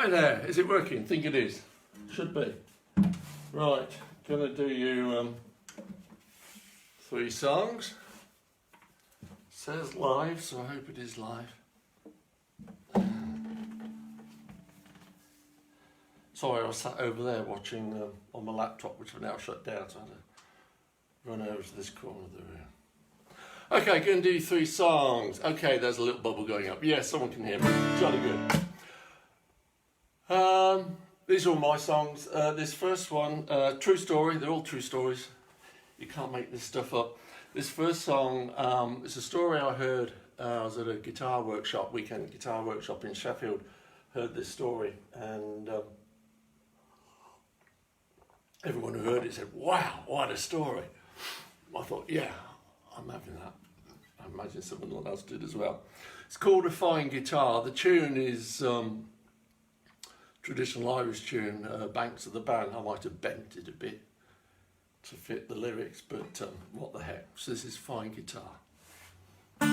Hi there, is it working? Think it is. Should be. Right, gonna do you 3 songs. Says live, so I hope it is live. Sorry, I was sat over there watching on my laptop, which I've now shut down, so I had to run over to this corner of the room. Okay, gonna do 3 songs. Okay, there's a little bubble going up. Yeah, someone can hear me. Jolly good. These are all my songs. This first one, true story. They're all true stories. You can't make this stuff up. This first song, it's a story I heard. I was at a guitar workshop, weekend guitar workshop in Sheffield. Heard this story, and everyone who heard it said, "Wow, what a story!" I thought, yeah, I'm having that. I imagine someone else did as well. It's called A Fine Guitar. The tune is traditional Irish tune, Banks of the Ban. I might have bent it a bit to fit the lyrics, but what the heck. So this is Fine Guitar. We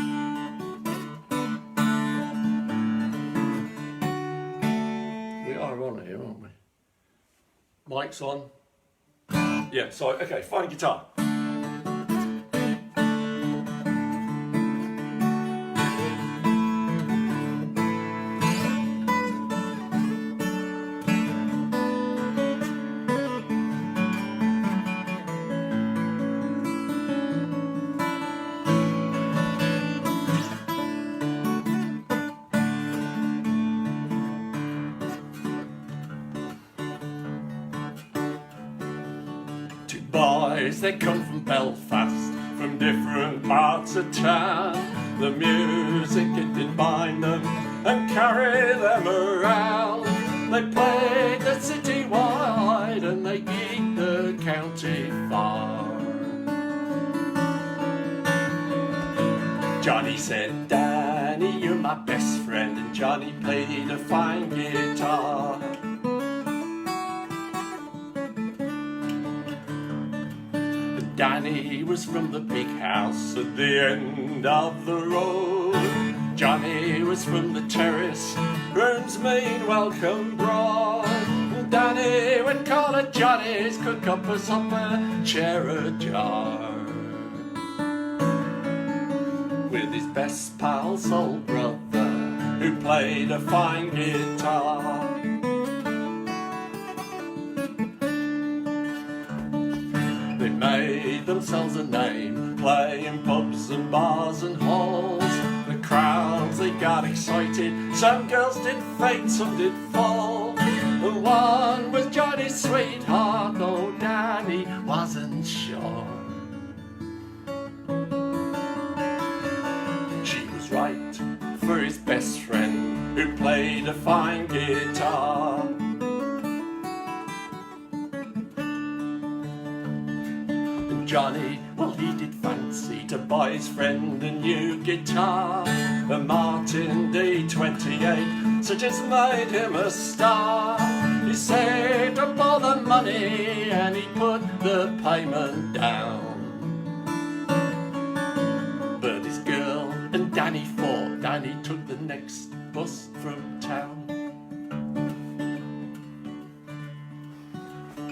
are on here, aren't we? Mic's on. Yeah, sorry, okay, Fine Guitar. Boys, they come from Belfast, from different parts of town. The music, it did bind them and carry them around. They played the city wide and they geeked the county far. Johnny said, "Danny, you're my best friend," and Johnny played a fine guitar. Danny was from the big house at the end of the road. Johnny was from the terrace, rooms mean welcome broad. Danny would call at Johnny's, cook up a supper, chair ajar. With his best pal, soul brother, who played a fine guitar. They made themselves a name, playing pubs and bars and halls. The crowds, they got excited, some girls did faint, some did fall. And one was Johnny's sweetheart, though Danny wasn't sure. She was right for his best friend, who played a fine guitar. Johnny, well, he did fancy to buy his friend a new guitar. A Martin D28, so just made him a star. He saved up all the money and he put the payment down. But his girl and Danny fought. Danny took the next bus from town.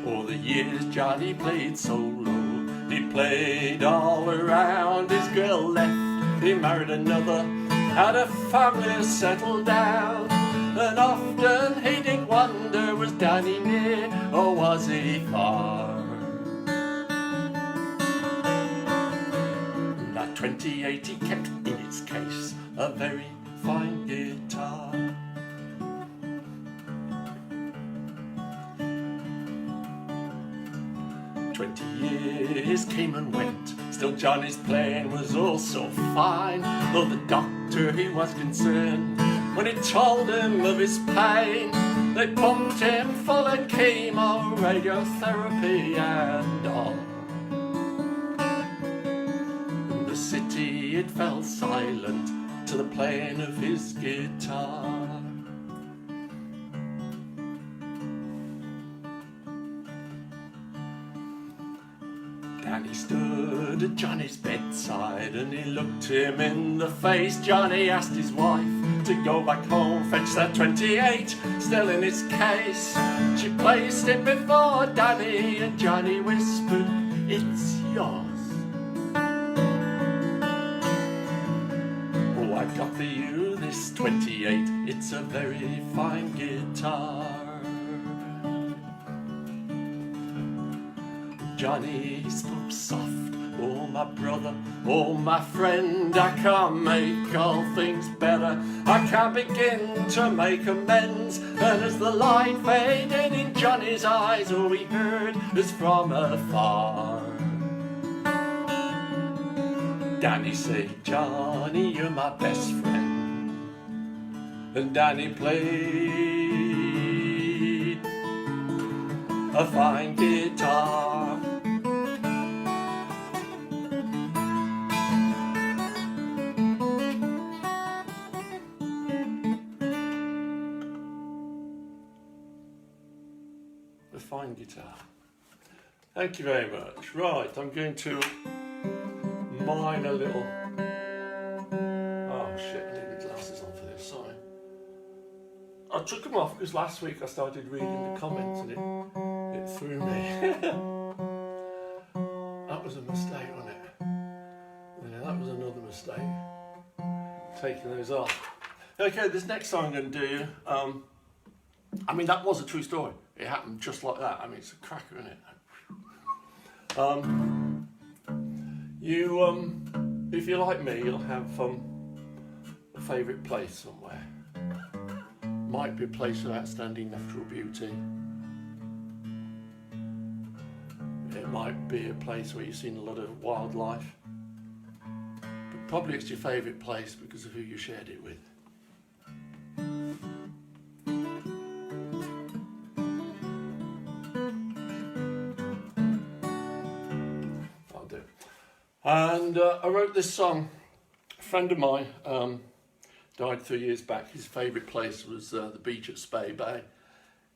All the years Johnny played solo, he played all around. His girl left, he married another, had a family settled down. And often he did wonder, was Danny near or was he far? That 28 he kept in its case, a very fine guitar. Years came and went, still Johnny's playing was also fine. Though the doctor, he was concerned when he told him of his pain. They pumped him full of chemo, radiotherapy and all. In the city it fell silent to the playing of his guitar. Danny stood at Johnny's bedside and he looked him in the face. Johnny asked his wife to go back home, fetch that 28, still in its case. She placed it before Danny, and Johnny whispered, "It's yours." Oh, I got for you this 28, it's a very fine guitar. Johnny spoke soft, "Oh my brother, oh my friend, I can't make all things better. I can't begin to make amends." And as the light faded in Johnny's eyes, all we heard was from afar Danny say, "Johnny, you're my best friend." And Danny played a fine guitar. A fine guitar. Thank you very much. Right, I'm going to mine a little. Oh shit, I need my glasses on for this, sorry. I took them off because last week I started reading the comments and it threw me. That was a mistake, wasn't it? Yeah, that was another mistake. Taking those off. Okay, this next song I'm going to do, I mean, that was a true story. It happened just like that. I mean, it's a cracker, isn't it? If you're like me, you'll have a favourite place somewhere. Might be a place of outstanding natural beauty. It might be a place where you've seen a lot of wildlife. But probably it's your favourite place because of who you shared it with. And I wrote this song. A friend of mine died 3 years back. His favourite place was the beach at Spey Bay.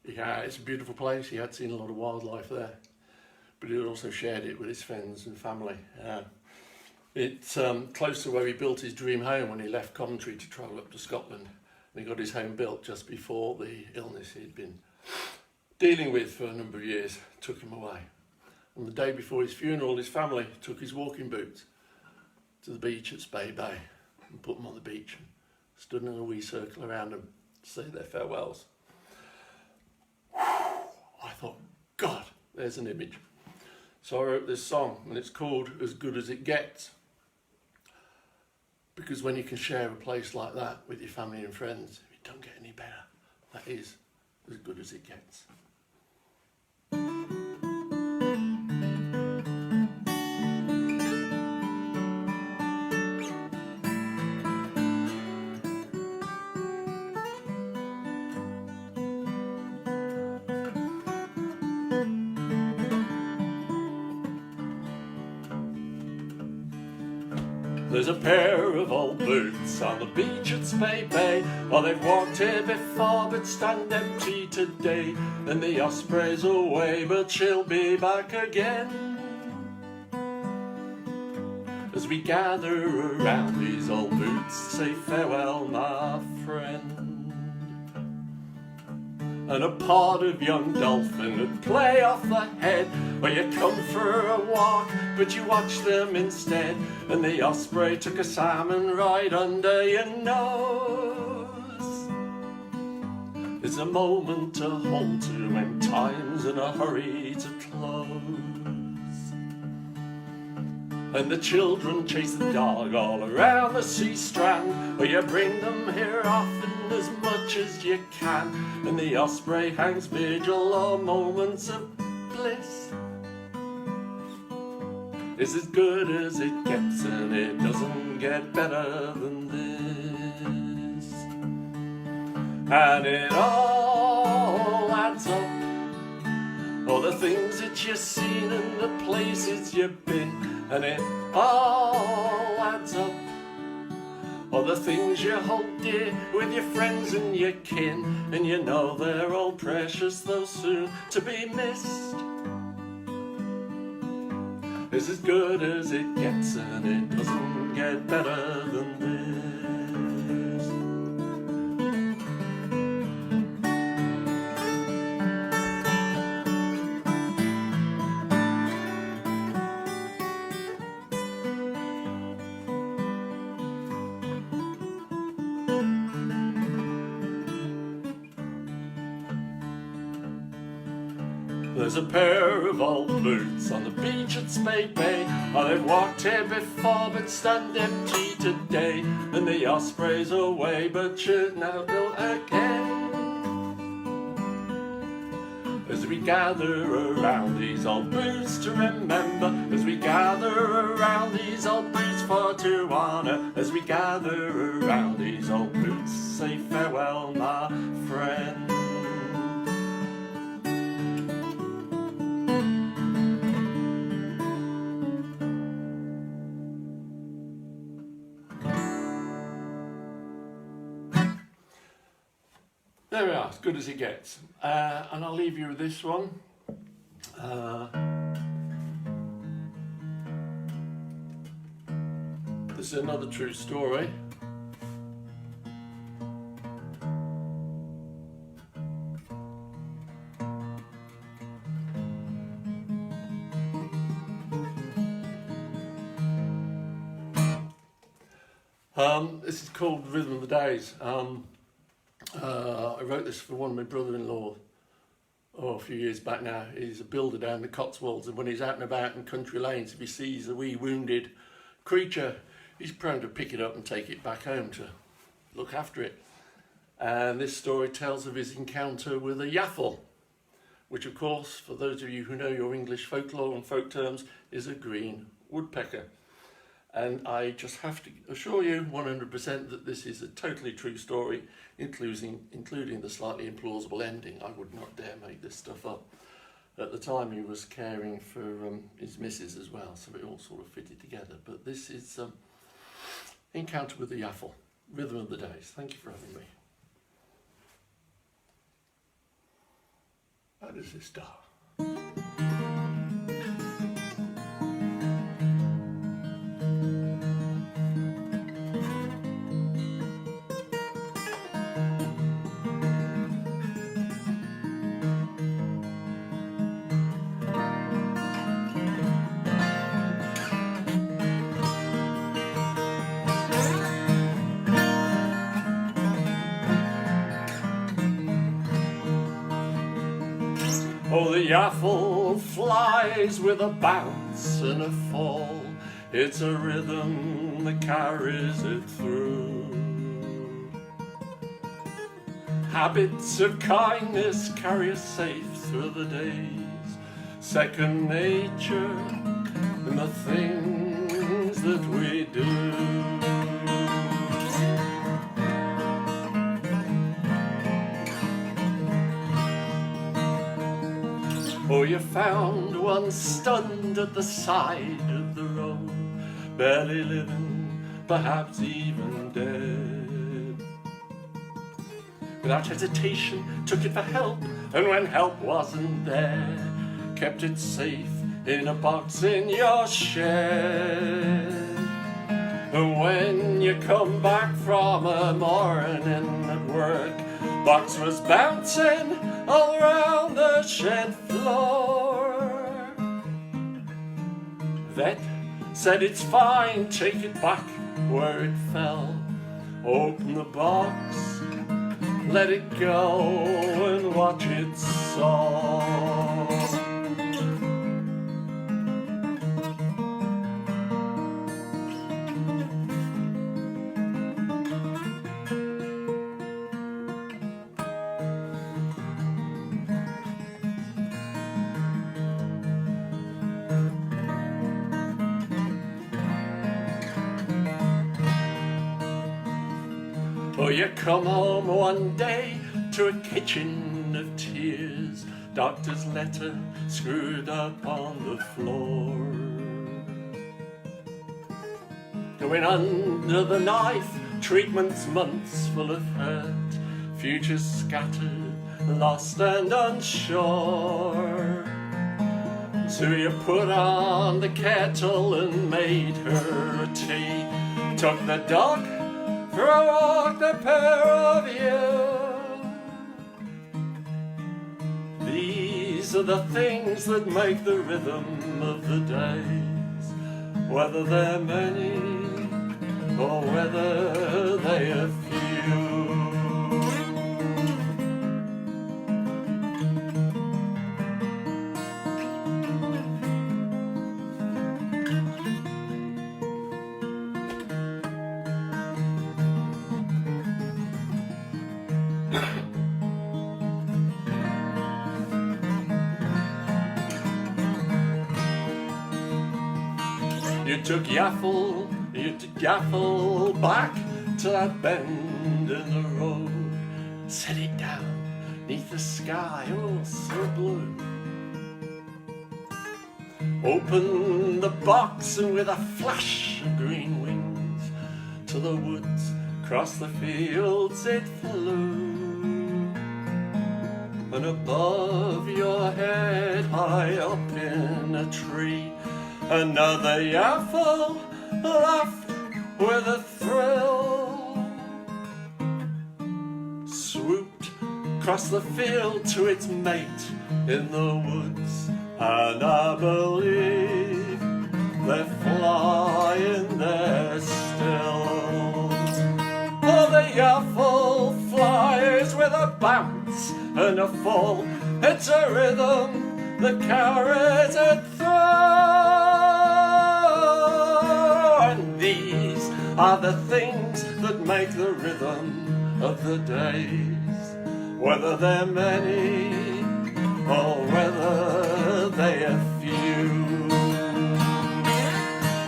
Yeah, it's a beautiful place. He had seen a lot of wildlife there, but he also shared it with his friends and family. It's close to where he built his dream home when he left Coventry to travel up to Scotland. And he got his home built just before the illness he'd been dealing with for a number of years took him away. On the day before his funeral, his family took his walking boots to the beach at Spey Bay and put them on the beach and stood in a wee circle around them to say their farewells. I thought, God, there's an image. So I wrote this song, and it's called As Good As It Gets. Because when you can share a place like that with your family and friends, it don't get any better. That is as good as it gets. There's a pair of old boots on the beach at Spey Bay. Well, they've walked here before but stand empty today. And the Osprey's away, but she'll be back again. As we gather around these old boots, say farewell, my friend. And a pod of young dolphin would play off the head, where you come for a walk, but you watch them instead. And the Osprey took a salmon right under your nose. There's a moment to hold to when time's in a hurry to close. And the children chase the dog all around the sea strand, where you bring them here often as much as you can. And the Osprey hangs vigil on moments of bliss. It's as good as it gets, and it doesn't get better than this. And it all adds up, all the things that you've seen and the places you've been. And it all adds up, all the things you hold dear with your friends and your kin. And you know they're all precious, though soon to be missed. It's as good as it gets, and it doesn't get better than this. There's a pair of old boots on the beach at Spade Bay. Oh, they've walked here before but stand empty today. And the osprey's away but should now built again. As we gather around these old boots to remember, as we gather around these old boots for to honour, as we gather around these old boots, say farewell, my friend. There we are, as good as it gets. And I'll leave you with this one. This is another true story. This is called Rhythm of the Days. I wrote this for one of my brother-in-law a few years back now. He's a builder down the Cotswolds, and when he's out and about in country lanes, if he sees a wee wounded creature, he's prone to pick it up and take it back home to look after it. And this story tells of his encounter with a yaffle, which of course, for those of you who know your English folklore and folk terms, is a green woodpecker. And I just have to assure you 100% that this is a totally true story, including the slightly implausible ending. I would not dare make this stuff up. At the time he was caring for his missus as well, so it all sort of fitted together. But this is Encounter with the Yaffle, Rhythm of the Days. Thank you for having me. How does this start? Oh, the yaffle flies with a bounce and a fall. It's a rhythm that carries it through. Habits of kindness carry us safe through the days. Second nature in the things that we do. Oh, you found one stunned at the side of the road, barely living, perhaps even dead. Without hesitation, took it for help, and when help wasn't there, kept it safe in a box in your shed. And when you come back from a morning at work, box was bouncing all around the shed floor. Vet said it's fine, take it back where it fell. Open the box, let it go and watch it soar. Oh, you come home one day to a kitchen of tears, doctor's letter screwed up on the floor. Going under the knife, treatment's months full of hurt, futures scattered, lost and unsure. So you put on the kettle and made her a tea, took the dog for a walk, the pair of you. These are the things that make the rhythm of the days, whether they're many or whether they are few. You took Yaffle back to that bend in the road. Set it down 'neath the sky, oh so blue. Opened the box and with a flash of green wings, to the woods, across the fields it flew. And above your head, high up in a tree, another Yaffle laughed with a thrill, swooped across the field to its mate in the woods, and I believe they're flying there still. Oh, the Yaffle flies with a bounce and a fall, it's a rhythm that carries it through. And these are the things that make the rhythm of the days, whether they're many or whether they are few.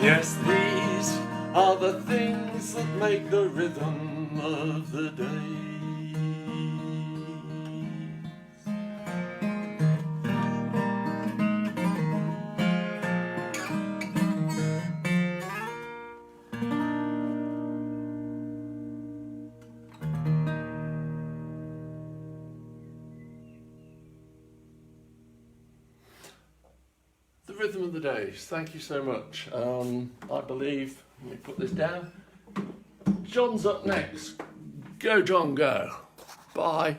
Yes, these are the things that make the rhythm of the days. The rhythm of the days. Thank you so much. I believe, let me put this down. John's up next. Go, John, go. Bye.